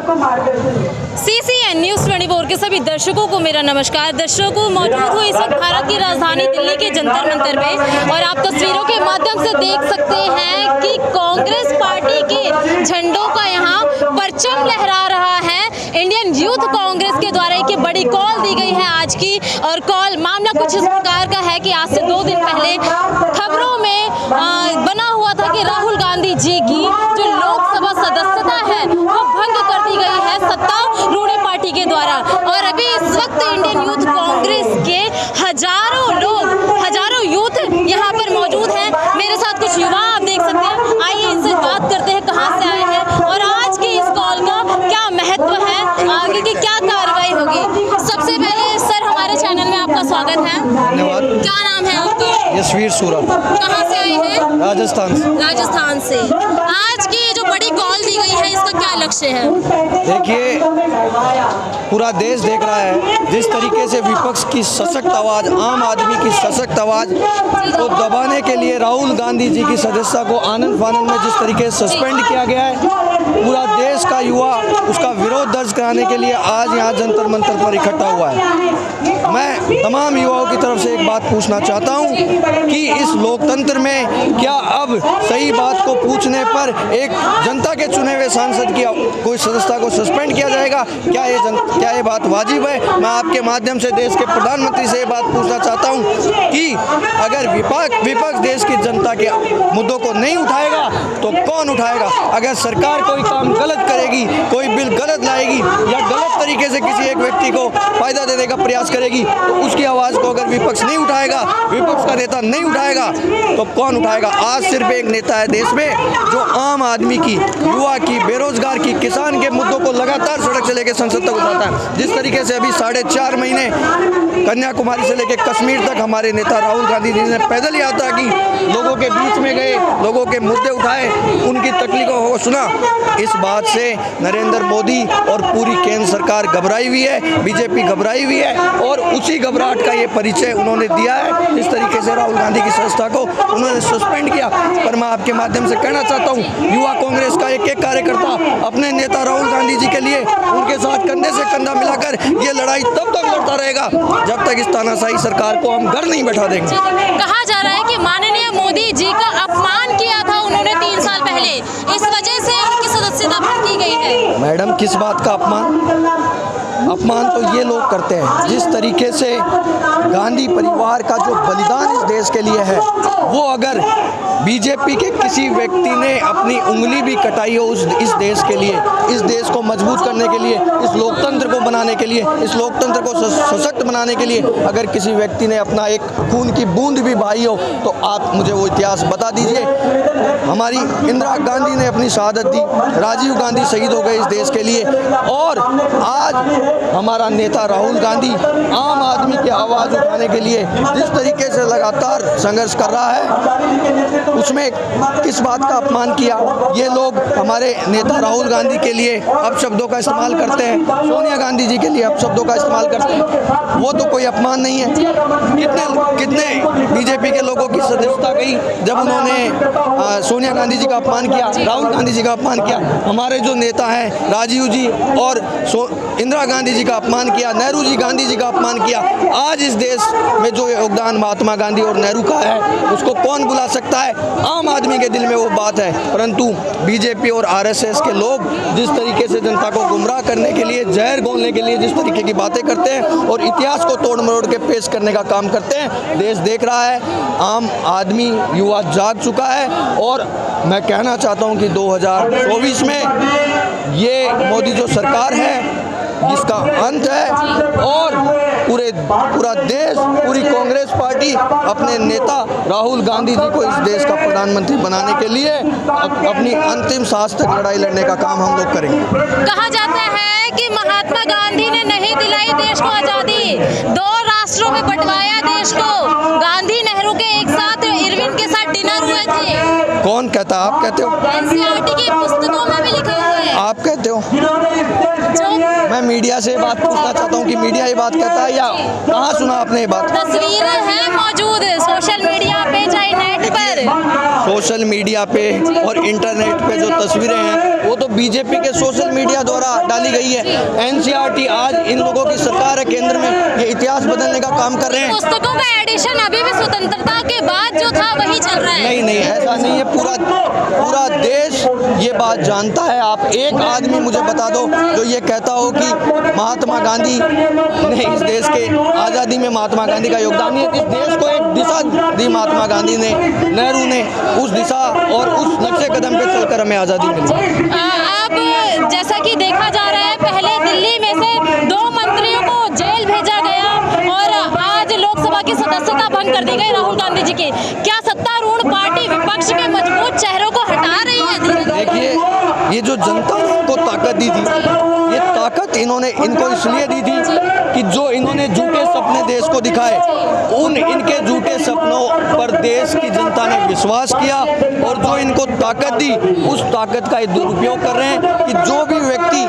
आपको मार्गदर्शन। CCN news 24 के सभी दर्शकों को मेरा नमस्कार। दर्शकों, मौजूद हूँ इस वक्त भारत की राजधानी दिल्ली के जंतर मंतर पे और आप तस्वीरों के माध्यम से देख सकते हैं कि कांग्रेस पार्टी के झंडों का यहाँ परचम लहरा रहा है। इंडियन यूथ कांग्रेस के द्वारा एक बड़ी कॉल दी गई है आज की, और कॉल मामला कुछ इस प्रकार का है कि आज से 2 दिन पहले खबरों में बना हुआ था कि राहुल गांधी जी की जो लोकसभा सदस्यता है वो भंग कर दी गई है सत्तारूढ़ पार्टी के द्वारा। और अभी इस वक्त इंडियन यूथ कांग्रेस के हजारों यूथ यहाँ पर मौजूद हैं। मेरे साथ कुछ युवा आप देख सकते हैं। आइए इनसे बात करते हैं कहाँ से आए हैं और आज की इस कॉल का क्या महत्व है, आगे की क्या कार्रवाई होगी। सबसे पहले सर, हमारे चैनल में आपका स्वागत है। धन्यवाद। क्या नाम है आपका? यशवीर सूरा। कहाँ से आए हैं? राजस्थान से। आज की जो बड़ी कॉल दी गई है, इसका क्या लक्ष्य है? देखिए, पूरा देश देख रहा है जिस तरीके से विपक्ष की सशक्त आवाज, आम आदमी की सशक्त आवाज को दबाने के लिए राहुल गांधी जी की सदस्यता को आनंद फानंद में जिस तरीके से सस्पेंड किया गया है, पूरा देश का युवा उसका विरोध दर्ज कराने के लिए आज यहाँ जंतर मंतर पर इकट्ठा हुआ है। मैं तमाम युवाओं की तरफ से एक बात पूछना चाहता हूँ कि इस लोकतंत्र में क्या अब सही बात को पूछने पर एक जनता के चुने हुए सांसद की कोई सदस्यता को सस्पेंड किया जाएगा? क्या ये बात वाजिब है? मैं आपके माध्यम से देश के प्रधानमंत्री से ये बात पूछना चाहता हूँ कि अगर विपक्ष देश की जनता के मुद्दों को नहीं उठाएगा तो कौन उठाएगा? अगर सरकार कोई काम गलत करेगी, कोई बिल गलत लाएगी या गलत तरीके से किसी एक व्यक्ति को फायदा देने का प्रयास करेगी तो उसकी आवाज़ को अगर विपक्ष नहीं उठाएगा, विपक्ष का नेता नहीं उठाएगा तो कौन उठाएगा? आज सिर्फ एक नेता है देश में जो आम आदमी की, युवा की, बेरोजगार की, किसान के मुद्दों को लगातार सड़क से लेकर संसद तक उठाता है। जिस तरीके से अभी 4.5 महीने कन्याकुमारी से लेकर कश्मीर तक हमारे नेता राहुल गांधी जी ने पैदल यात्रा की, लोगों के बीच में गए, लोगों के मुद्दे उठाए, उनकी तकलीफों को सुना। इस बात से नरेंद्र मोदी और पूरी केंद्र सरकार घबराई हुई है, बीजेपी घबराई हुई है और उसी घबराहट का ये परिचय उन्होंने दिया है। इस तरीके से राहुल गांधी की सदस्यता को उन्होंने सस्पेंड किया। पर मैं आपके माध्यम से कहना चाहता हूँ, युवा कांग्रेस का एक कार्यकर्ता अपने नेता राहुल गांधी जी के लिए उनके साथ कंधे से कंधा मिलाकर ये लड़ाई तब तक लड़ता रहेगा जब तक इस तानाशाही सरकार को हम घर नहीं बैठा देंगे। कहा जा रहा है कि माननीय मोदी जी का अपमान किया था उन्होंने 3 साल पहले, इस वजह से उनकी सदस्यता भंग की गई है। मैडम, किस बात का अपमान? अपमान तो ये लोग करते हैं जिस तरीके से गांधी परिवार का जो बलिदान इस देश के लिए है, वो अगर बीजेपी के किसी व्यक्ति ने अपनी उंगली भी कटाई हो इस देश के लिए, इस देश को मजबूत करने के लिए, इस लोकतंत्र को बनाने के लिए, इस लोकतंत्र को सशक्त बनाने के लिए अगर किसी व्यक्ति ने अपना एक खून की बूंद भी बहाई हो तो आप मुझे वो इतिहास बता दीजिए। हमारी इंदिरा गांधी ने अपनी शहादत दी, राजीव गांधी शहीद हो गए इस देश के लिए, और आज हमारा नेता राहुल गांधी आम आदमी की आवाज़ उठाने के लिए जिस तरीके से लगातार संघर्ष कर रहा है, उसमें किस बात का अपमान किया? ये लोग हमारे नेता राहुल गांधी के लिए अपशब्दों का इस्तेमाल करते हैं, सोनिया गांधी जी के लिए अपशब्दों का इस्तेमाल करते हैं, वो तो कोई अपमान नहीं है। कितने बीजेपी के लोगों की सदस्यता गई जब उन्होंने सोनिया गांधी जी का अपमान किया, राहुल गांधी जी का अपमान किया। हमारे जो नेता हैं राजीव जी और इंदिरा गांधी जी का अपमान किया, नेहरू जी, गांधी जी का अपमान किया। आज इस देश में जो योगदान महात्मा गांधी और नेहरू का है उसको कौन बुला सकता है? आम आदमी के दिल में वो बात है। परंतु बीजेपी और आरएसएस के लोग जिस तरीके से जनता को गुमराह करने के लिए, जहर घोलने के लिए जिस तरीके की बातें करते हैं और इतिहास को तोड़ मरोड़ के पेश करने का काम करते हैं, देश देख रहा है, आम आदमी, युवा जाग चुका है। और मैं कहना चाहता हूं कि 2024 में ये मोदी जो सरकार है इसका अंत है और पूरा देश, पूरी कांग्रेस पार्टी अपने नेता राहुल गांधी जी को इस देश का प्रधानमंत्री बनाने के लिए अपनी अंतिम सांस तक लड़ाई लड़ने का काम हम लोग करेंगे। कहा जाता है कि महात्मा गांधी ने नहीं दिलाई देश को आज़ादी, 2 राष्ट्रों में बंटवाया देश को। गांधी नेहरू के एक साथ इरविन के साथ डिनर हुए थे। कौन कहता? आप कहते हो? NCERT की पुस्तकों में भी लिखा हुआ है। आप कहते हो? मैं मीडिया से बात पूछना चाहता हूँ कि मीडिया ये बात कहता है या कहाँ सुना आपने ये बात? तस्वीरें हैं मौजूद सोशल मीडिया पे चाहे नेट पर। सोशल मीडिया पे और इंटरनेट पे जो तस्वीरें हैं वो तो बीजेपी के सोशल मीडिया द्वारा डाली गई है। एनसीईआरटी आज इन लोगों की सरकार है केंद्र में, ये इतिहास बदलने का काम कर रहे हैं। पुस्तकों का एडिशन अभी भी स्वतंत्रता के बाद जो था वही चल रहा है। नहीं, ऐसा नहीं है। पूरा देश ये बात जानता है। आप एक आदमी मुझे बता दो जो ये कहता हो कि महात्मा गांधी ने इस देश के आज़ादी में महात्मा गांधी का योगदान है। इस देश को एक दिशा दी महात्मा गांधी ने, नेहरू ने, उस दिशा और उस नक्शे कदम पे चलकर हमें आज़ादी मिली। अब जैसा कि देखा जा रहा है, पहले दिल्ली में से 2 मंत्रियों को जेल भेजा गया और आज लोकसभा की सदस्यता भंग कर दी गई राहुल गांधी जी की। क्या सत्तारूढ़ पार्टी विपक्ष के मजबूत चेहरों को हटा रही है धीरे-धीरे? देखिए, ये जो जनता ने इनको ताकत दी थी, ये ताकत इनको इसलिए दी थी कि जो इन्होंने झूठे सपने देश को दिखाए, उन इनके झूठे सपनों पर देश की जनता ने विश्वास किया और जो इनको ताकत दी उस ताकत का दुरुपयोग कर रहे हैं कि जो भी व्यक्ति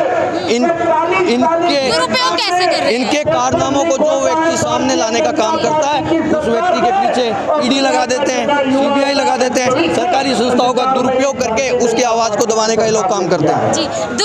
दुरुपयोग कैसे कर रहे हैं? इनके कारनामों को जो व्यक्ति सामने लाने का काम करता है उस व्यक्ति के पीछे ईडी लगा देते हैं, सीबीआई लगा देते हैं, सरकारी संस्थाओं का दुरुपयोग करके उसकी आवाज़ को दबाने का ये लोग काम करते हैं। जी।